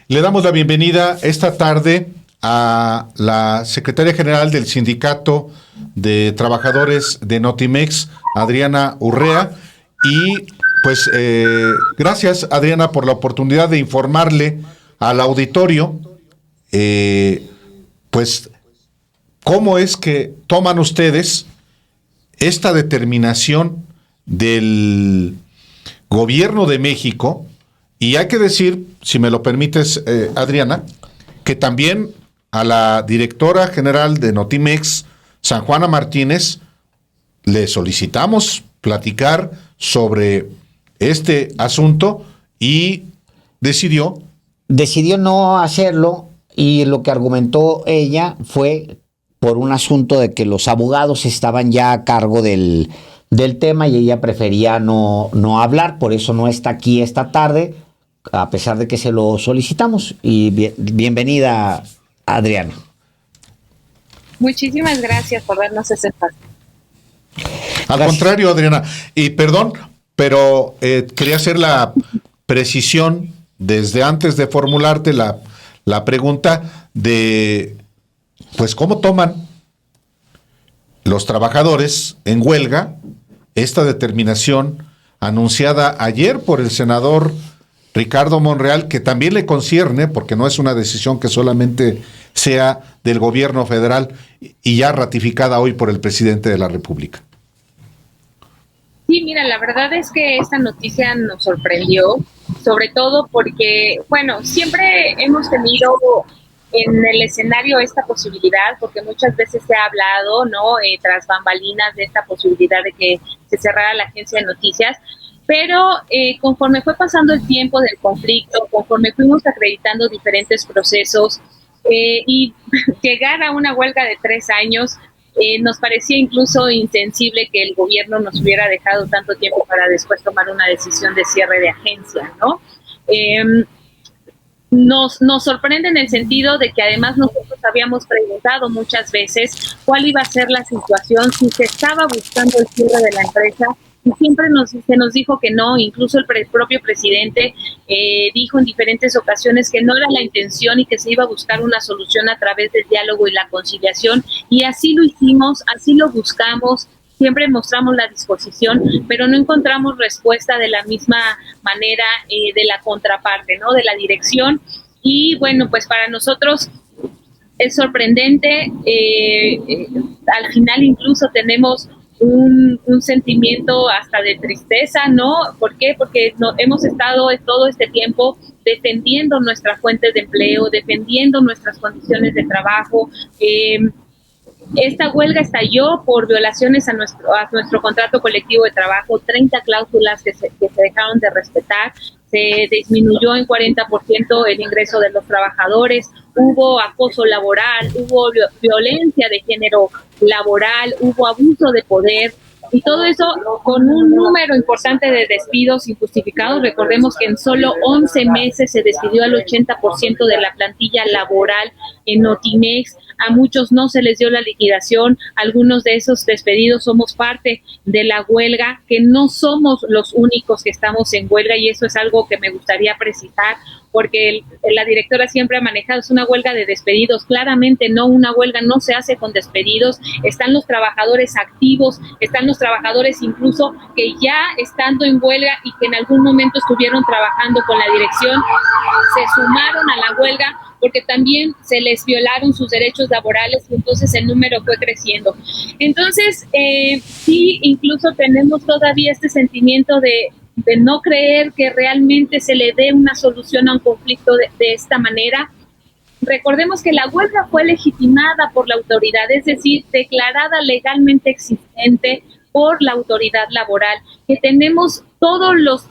Le damos la bienvenida esta tarde a la secretaria general del Sindicato de Trabajadores de Notimex, Adriana Urrea, y pues gracias, Adriana, por la oportunidad de informarle al auditorio, pues cómo es que toman ustedes esta determinación del Gobierno de México. Y hay que decir, si me lo permites, Adriana, que también a la directora general de Notimex, San Juana Martínez, le solicitamos platicar sobre este asunto y decidió no hacerlo, y lo que argumentó ella fue por un asunto de que los abogados estaban ya a cargo del tema y ella prefería no hablar, por eso no está aquí esta tarde, a pesar de que se lo solicitamos. Y bienvenida, Adriana. Muchísimas gracias por darnos ese espacio. Al contrario, Adriana, y perdón, pero quería hacer la precisión desde antes de formularte la pregunta de, pues, ¿cómo toman los trabajadores en huelga esta determinación anunciada ayer por el senador Ricardo Monreal, que también le concierne, porque no es una decisión que solamente sea del gobierno federal y ya ratificada hoy por el presidente de la República? Sí, mira, la verdad es que esta noticia nos sorprendió, sobre todo porque, bueno, siempre hemos tenido en el escenario esta posibilidad, porque muchas veces se ha hablado, ¿no?, tras bambalinas, de esta posibilidad de que se cerrara la agencia de noticias, pero conforme fue pasando el tiempo del conflicto, conforme fuimos acreditando diferentes procesos y llegar a una huelga de 3 años, nos parecía incluso insensible que el gobierno nos hubiera dejado tanto tiempo para después tomar una decisión de cierre de agencia, ¿no? Nos sorprende en el sentido de que además nosotros habíamos preguntado muchas veces cuál iba a ser la situación, si se estaba buscando el cierre de la empresa, y siempre se nos dijo que no. Incluso el propio presidente dijo en diferentes ocasiones que no era la intención y que se iba a buscar una solución a través del diálogo y la conciliación, y así lo hicimos, así lo buscamos. Siempre mostramos la disposición, pero no encontramos respuesta de la misma manera de la contraparte, ¿no?, de la dirección. Y bueno, pues para nosotros es sorprendente. Al final incluso tenemos un sentimiento hasta de tristeza, ¿no? ¿Por qué? Porque hemos estado todo este tiempo defendiendo nuestras fuentes de empleo, defendiendo nuestras condiciones de trabajo. Esta huelga estalló por violaciones a nuestro contrato colectivo de trabajo, 30 cláusulas que se dejaron de respetar, se disminuyó en 40% el ingreso de los trabajadores, hubo acoso laboral, hubo violencia de género laboral, hubo abuso de poder, y todo eso con un número importante de despidos injustificados. Recordemos que en solo 11 meses se despidió al 80% de la plantilla laboral en Notimex. A muchos no se les dio la liquidación. Algunos de esos despedidos somos parte de la huelga, que no somos los únicos que estamos en huelga, y eso es algo que me gustaría precisar, porque la directora siempre ha manejado, es una huelga de despedidos. Claramente no, una huelga no se hace con despedidos. Están los trabajadores activos, están los trabajadores incluso que ya estando en huelga y que en algún momento estuvieron trabajando con la dirección, se sumaron a la huelga porque también se les violaron sus derechos laborales, y entonces el número fue creciendo. Entonces, sí, incluso tenemos todavía este sentimiento de no creer que realmente se le dé una solución a un conflicto de esta manera. Recordemos que la huelga fue legitimada por la autoridad, es decir, declarada legalmente existente por la autoridad laboral, que tenemos todos los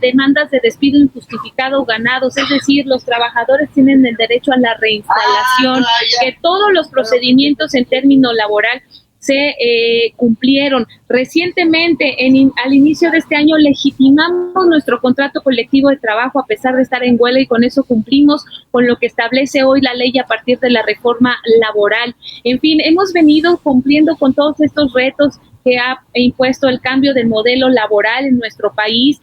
demandas de despido injustificado ganados, es decir, los trabajadores tienen el derecho a la reinstalación, que todos los procedimientos en término laboral se cumplieron. Recientemente, al inicio de este año, legitimamos nuestro contrato colectivo de trabajo a pesar de estar en huelga, y con eso cumplimos con lo que establece hoy la ley a partir de la reforma laboral. En fin, hemos venido cumpliendo con todos estos retos que ha impuesto el cambio del modelo laboral en nuestro país.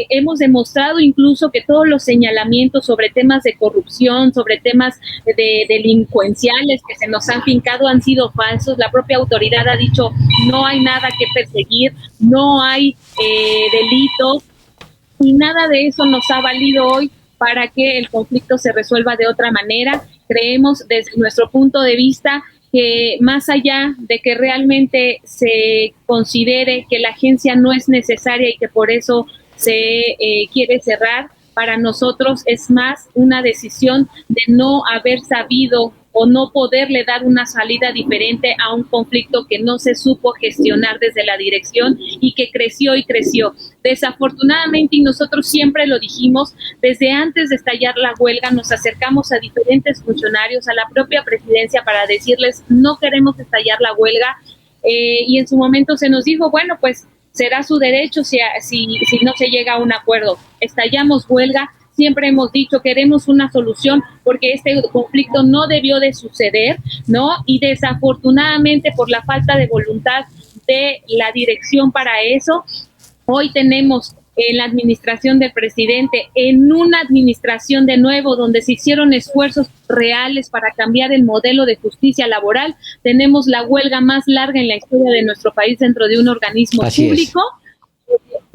Hemos demostrado incluso que todos los señalamientos sobre temas de corrupción, sobre temas de delincuenciales que se nos han fincado han sido falsos. La propia autoridad ha dicho no hay nada que perseguir, no hay delitos, y nada de eso nos ha valido hoy para que el conflicto se resuelva de otra manera. Creemos desde nuestro punto de vista que más allá de que realmente se considere que la agencia no es necesaria y que por eso se quiere cerrar, para nosotros es más una decisión de no haber sabido o no poderle dar una salida diferente a un conflicto que no se supo gestionar desde la dirección y que creció y creció. Desafortunadamente, y nosotros siempre lo dijimos, desde antes de estallar la huelga nos acercamos a diferentes funcionarios, a la propia presidencia para decirles no queremos estallar la huelga, y en su momento se nos dijo, bueno, pues será su derecho si no se llega a un acuerdo. Estallamos huelga. Siempre hemos dicho queremos una solución porque este conflicto no debió de suceder, ¿no? Y desafortunadamente por la falta de voluntad de la dirección para eso, hoy tenemos en la administración del presidente, en una administración de nuevo donde se hicieron esfuerzos reales para cambiar el modelo de justicia laboral, tenemos la huelga más larga en la historia de nuestro país dentro de un organismo público.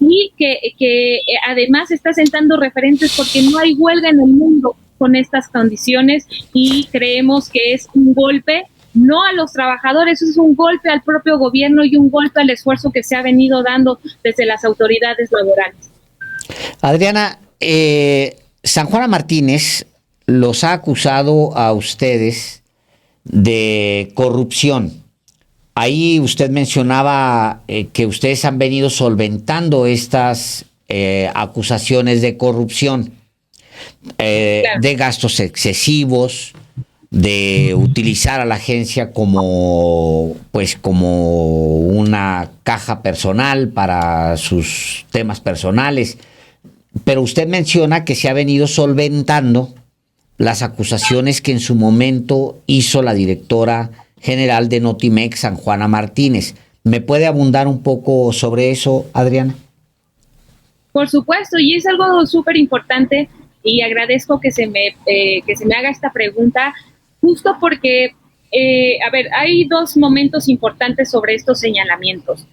Y que además está sentando referentes porque no hay huelga en el mundo con estas condiciones, y creemos que es un golpe no a los trabajadores, es un golpe al propio gobierno y un golpe al esfuerzo que se ha venido dando desde las autoridades laborales. Adriana, San Juana Martínez los ha acusado a ustedes de corrupción. Ahí usted mencionaba que ustedes han venido solventando estas acusaciones de corrupción, claro, de gastos excesivos, de utilizar a la agencia como una caja personal para sus temas personales. Pero usted menciona que se ha venido solventando las acusaciones que en su momento hizo la directora general de Notimex, San Juana Martínez. ¿Me puede abundar un poco sobre eso, Adriana? Por supuesto, y es algo súper importante, y agradezco que se me haga esta pregunta, justo porque, hay dos momentos importantes sobre estos señalamientos.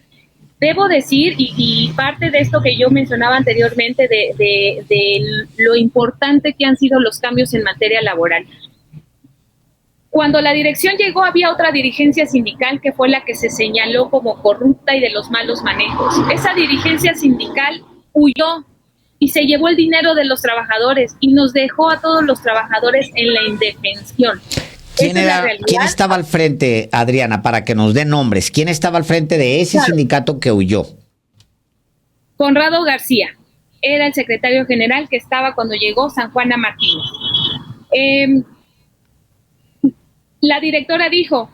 Debo decir, y parte de esto que yo mencionaba anteriormente, de lo importante que han sido los cambios en materia laboral. Cuando la dirección llegó, había otra dirigencia sindical que fue la que se señaló como corrupta y de los malos manejos. Esa dirigencia sindical huyó y se llevó el dinero de los trabajadores y nos dejó a todos los trabajadores en la indefensión. ¿Quién estaba al frente, Adriana, para que nos dé nombres? ¿Quién estaba al frente de ese sindicato que huyó? Conrado García era el secretario general que estaba cuando llegó San Juana Martínez. La directora dijo,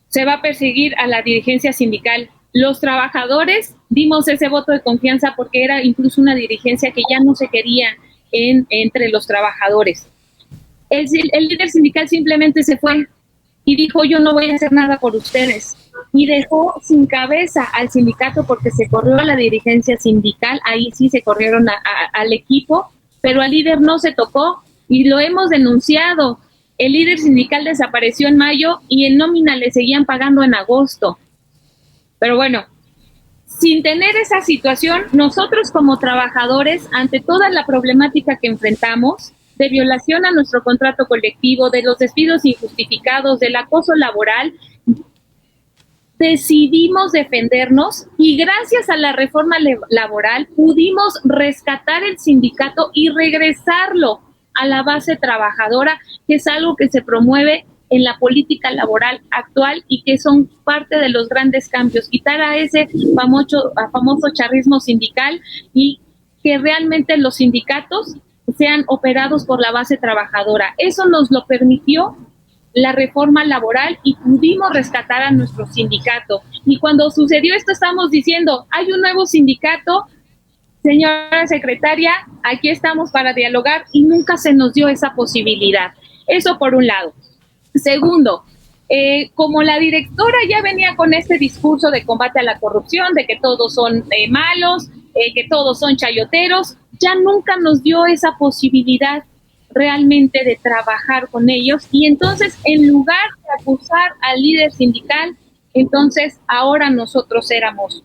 se va a perseguir a la dirigencia sindical. Los trabajadores dimos ese voto de confianza porque era incluso una dirigencia que ya no se quería entre los trabajadores. El líder sindical simplemente se fue y dijo, yo no voy a hacer nada por ustedes. Y dejó sin cabeza al sindicato porque se corrió a la dirigencia sindical, ahí sí se corrieron al equipo, pero al líder no se tocó y lo hemos denunciado. El líder sindical desapareció en mayo y en nómina le seguían pagando en agosto. Pero bueno, sin tener esa situación, nosotros como trabajadores, ante toda la problemática que enfrentamos, de violación a nuestro contrato colectivo, de los despidos injustificados, del acoso laboral, decidimos defendernos y gracias a la reforma laboral pudimos rescatar el sindicato y regresarlo a la base trabajadora, que es algo que se promueve en la política laboral actual y que son parte de los grandes cambios. Quitar a ese famoso charrismo sindical y que realmente los sindicatos sean operados por la base trabajadora. Eso nos lo permitió la reforma laboral y pudimos rescatar a nuestro sindicato. Y cuando sucedió esto estamos diciendo, hay un nuevo sindicato, señora secretaria, aquí estamos para dialogar y nunca se nos dio esa posibilidad. Eso por un lado. Segundo, como la directora ya venía con este discurso de combate a la corrupción, de que todos son malos, que todos son chayoteros, ya nunca nos dio esa posibilidad realmente de trabajar con ellos. Y entonces, en lugar de acusar al líder sindical, entonces ahora nosotros éramos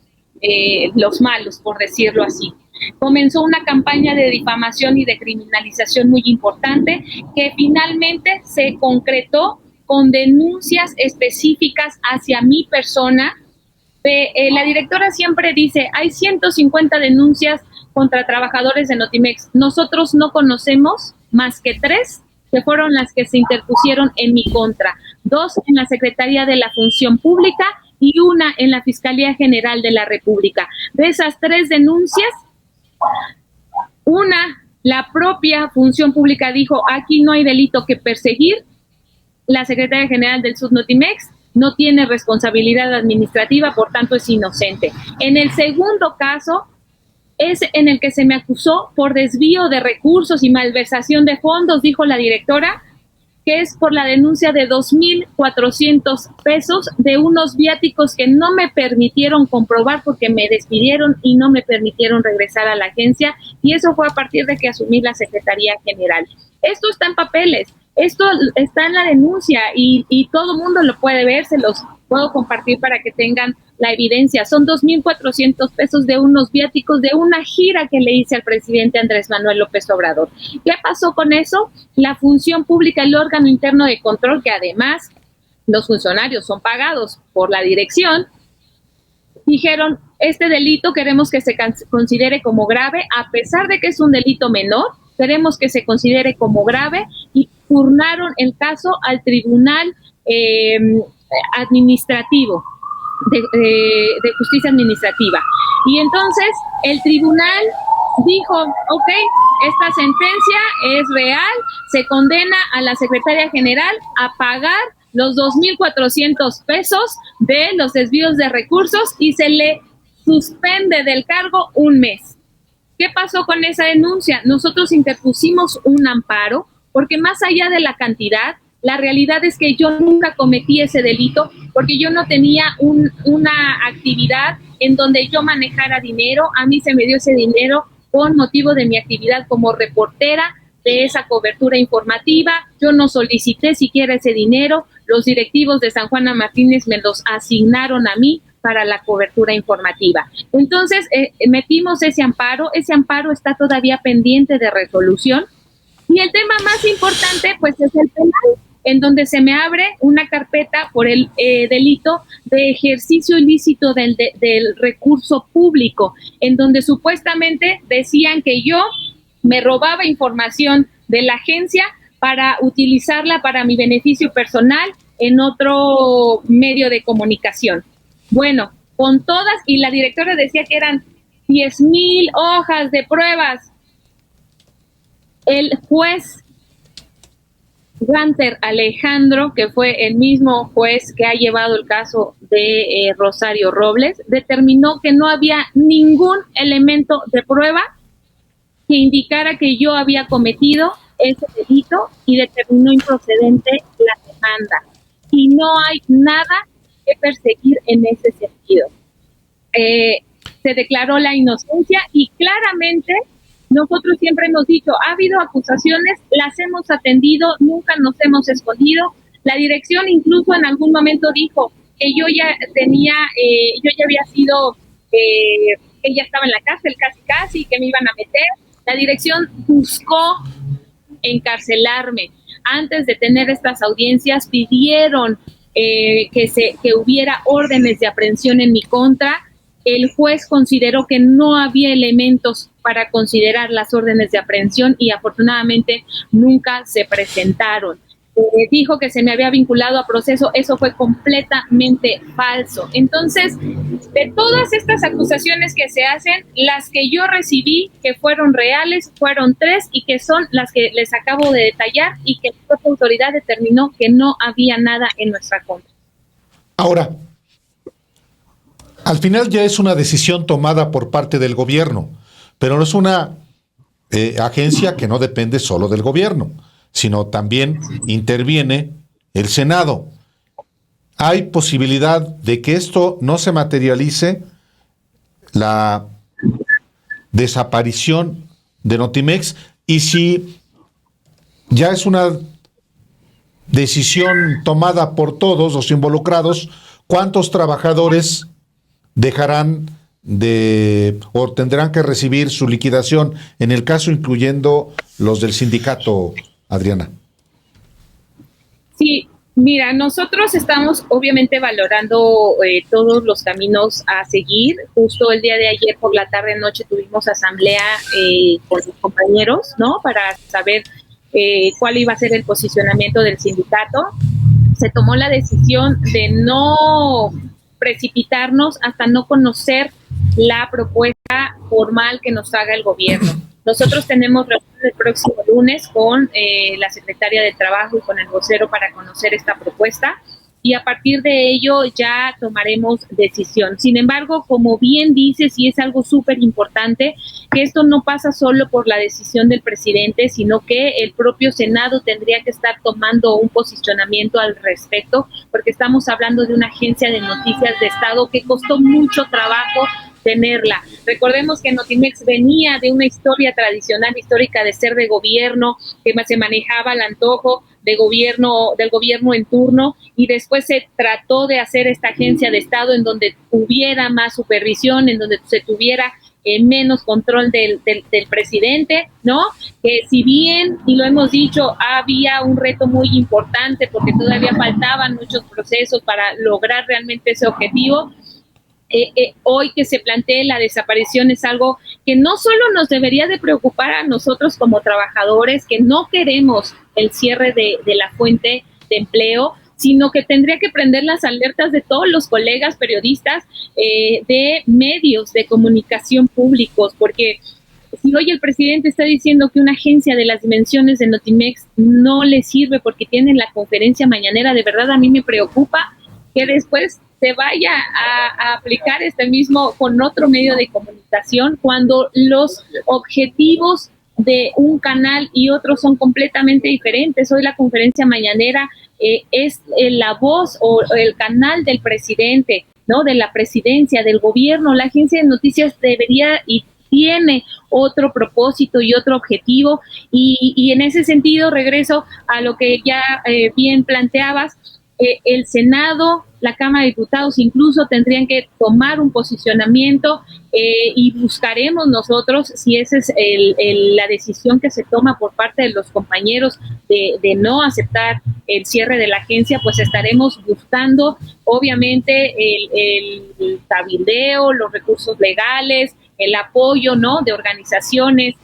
los malos, por decirlo así. Comenzó una campaña de difamación y de criminalización muy importante que finalmente se concretó con denuncias específicas hacia mi persona. La directora siempre dice, hay 150 denuncias contra trabajadores de Notimex. Nosotros no conocemos más que 3 que fueron las que se interpusieron en mi contra. 2 en la Secretaría de la Función Pública y 1 en la Fiscalía General de la República. De esas 3 denuncias, la propia Función Pública dijo, aquí no hay delito que perseguir. La Secretaría General del Subnotimex no tiene responsabilidad administrativa, por tanto es inocente. En el segundo caso, es en el que se me acusó por desvío de recursos y malversación de fondos, dijo la directora, que es por la denuncia de 2,400 pesos de unos viáticos que no me permitieron comprobar porque me despidieron y no me permitieron regresar a la agencia, y eso fue a partir de que asumí la Secretaría General. Esto está en papeles, esto está en la denuncia y todo mundo lo puede ver, se los puedo compartir para que tengan la evidencia. Son 2,400 pesos de unos viáticos de una gira que le hice al presidente Andrés Manuel López Obrador. ¿Qué pasó con eso? La Función Pública, el órgano interno de control, que además los funcionarios son pagados por la dirección, dijeron, este delito queremos que se considere como grave, a pesar de que es un delito menor, queremos que se considere como grave, y turnaron el caso al Tribunal Administrativo, de Justicia Administrativa. Y entonces el tribunal dijo, ok, esta sentencia es real, se condena a la Secretaria General a pagar los 2,400 pesos de los desvíos de recursos y se le suspende del cargo 1 mes. ¿Qué pasó con esa denuncia? Nosotros interpusimos un amparo porque más allá de la cantidad, la realidad es que yo nunca cometí ese delito porque yo no tenía una actividad en donde yo manejara dinero. A mí se me dio ese dinero con motivo de mi actividad como reportera de esa cobertura informativa. Yo no solicité siquiera ese dinero. Los directivos de San Juana Martínez me los asignaron a mí para la cobertura informativa. Entonces, metimos ese amparo está todavía pendiente de resolución. Y el tema más importante, pues, es el penal, en donde se me abre una carpeta por el delito de ejercicio ilícito del recurso público, en donde supuestamente decían que yo me robaba información de la agencia para utilizarla para mi beneficio personal en otro medio de comunicación. Bueno, con todas, y la directora decía que eran 10,000 hojas de pruebas. El juez Ganter Alejandro, que fue el mismo juez que ha llevado el caso de Rosario Robles, determinó que no había ningún elemento de prueba que indicara que yo había cometido ese delito y determinó improcedente la demanda. Y no hay nada que perseguir en ese sentido. Se declaró la inocencia y claramente nosotros siempre hemos dicho, ha habido acusaciones, las hemos atendido, nunca nos hemos escondido. La dirección incluso en algún momento dijo que yo ya había sido, que ya estaba en la cárcel casi, que me iban a meter. La dirección buscó encarcelarme. Antes de tener estas audiencias pidieron que hubiera órdenes de aprehensión en mi contra. El juez consideró que no había elementos para considerar las órdenes de aprehensión y afortunadamente nunca se presentaron. Dijo que se me había vinculado a proceso, eso fue completamente falso. Entonces, de todas estas acusaciones que se hacen, las que yo recibí que fueron reales fueron 3 y que son las que les acabo de detallar y que la propia autoridad determinó que no había nada en nuestra contra. Ahora, al final ya es una decisión tomada por parte del gobierno, pero no es una agencia que no depende solo del gobierno, sino también interviene el Senado. hay posibilidad de que esto no se materialice, la desaparición de Notimex, y si ya es una decisión tomada por todos los involucrados, ¿cuántos trabajadores dejarán de o tendrán que recibir su liquidación, en el caso incluyendo los del sindicato, Adriana? Sí, mira, nosotros estamos obviamente valorando todos los caminos a seguir. Justo el día de ayer por la tarde-noche tuvimos asamblea con los compañeros, ¿no? Para saber cuál iba a ser el posicionamiento del sindicato. Se tomó la decisión de no precipitarnos hasta no conocer la propuesta formal que nos haga el gobierno. Nosotros tenemos reunión el próximo lunes con la secretaria de Trabajo y con el vocero para conocer esta propuesta, y a partir de ello ya tomaremos decisión. Sin embargo, como bien dices, y es algo súper importante, que esto no pasa solo por la decisión del presidente, sino que el propio Senado tendría que estar tomando un posicionamiento al respecto, porque estamos hablando de una agencia de noticias de Estado que costó mucho trabajo tenerla. Recordemos que Notimex venía de una historia tradicional, histórica de ser de gobierno, que se manejaba al antojo de gobierno, del gobierno en turno, y después se trató de hacer esta agencia de Estado en donde hubiera más supervisión, en donde se tuviera menos control del presidente, ¿no? Que si bien, y lo hemos dicho, había un reto muy importante porque todavía faltaban muchos procesos para lograr realmente ese objetivo. Hoy que se plantee la desaparición es algo que no solo nos debería de preocupar a nosotros como trabajadores, que no queremos el cierre de la fuente de empleo, sino que tendría que prender las alertas de todos los colegas periodistas de medios de comunicación públicos, porque si hoy el presidente está diciendo que una agencia de las dimensiones de Notimex no le sirve porque tienen la conferencia mañanera, de verdad a mí me preocupa que después se vaya a aplicar este mismo con otro medio de comunicación, cuando los objetivos de un canal y otro son completamente diferentes. Hoy la conferencia mañanera es la voz o el canal del presidente, ¿no? De la presidencia, del gobierno. La agencia de noticias debería y tiene otro propósito y otro objetivo, y en ese sentido regreso a lo que ya bien planteabas. El Senado, la Cámara de Diputados incluso tendrían que tomar un posicionamiento y buscaremos nosotros, si esa es la decisión que se toma por parte de los compañeros de no aceptar el cierre de la agencia, pues estaremos buscando obviamente el cabildeo, los recursos legales, el apoyo, ¿no?, de organizaciones.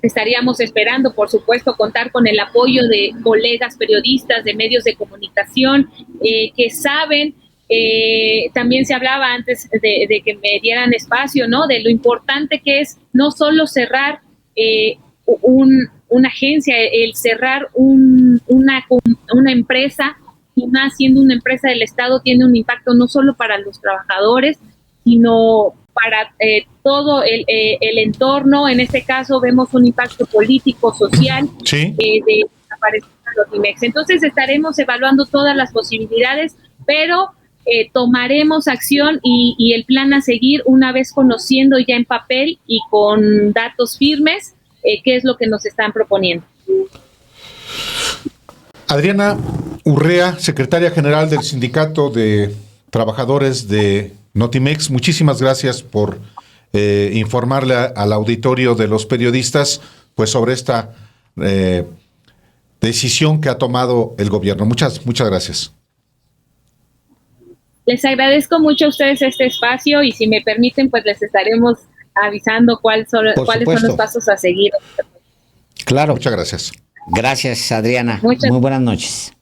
Estaríamos esperando, por supuesto, contar con el apoyo de colegas periodistas, de medios de comunicación que saben. También se hablaba antes de que me dieran espacio, ¿no?, de lo importante que es no solo cerrar una agencia, el cerrar una empresa, y más siendo una empresa del Estado, tiene un impacto no solo para los trabajadores, sino para todo el entorno. En este caso vemos un impacto político, social, sí, de desaparecer a Notimex. Entonces estaremos evaluando todas las posibilidades, pero tomaremos acción y el plan a seguir una vez conociendo ya en papel y con datos firmes qué es lo que nos están proponiendo. Adriana Urrea, secretaria general del Sindicato de Trabajadores de Notimex, muchísimas gracias por informarle al auditorio de los periodistas pues sobre esta decisión que ha tomado el gobierno. Muchas gracias. Les agradezco mucho a ustedes este espacio, y si me permiten, pues les estaremos avisando cuáles son los pasos a seguir. Claro. Muchas gracias. Gracias, Adriana. Muy buenas noches.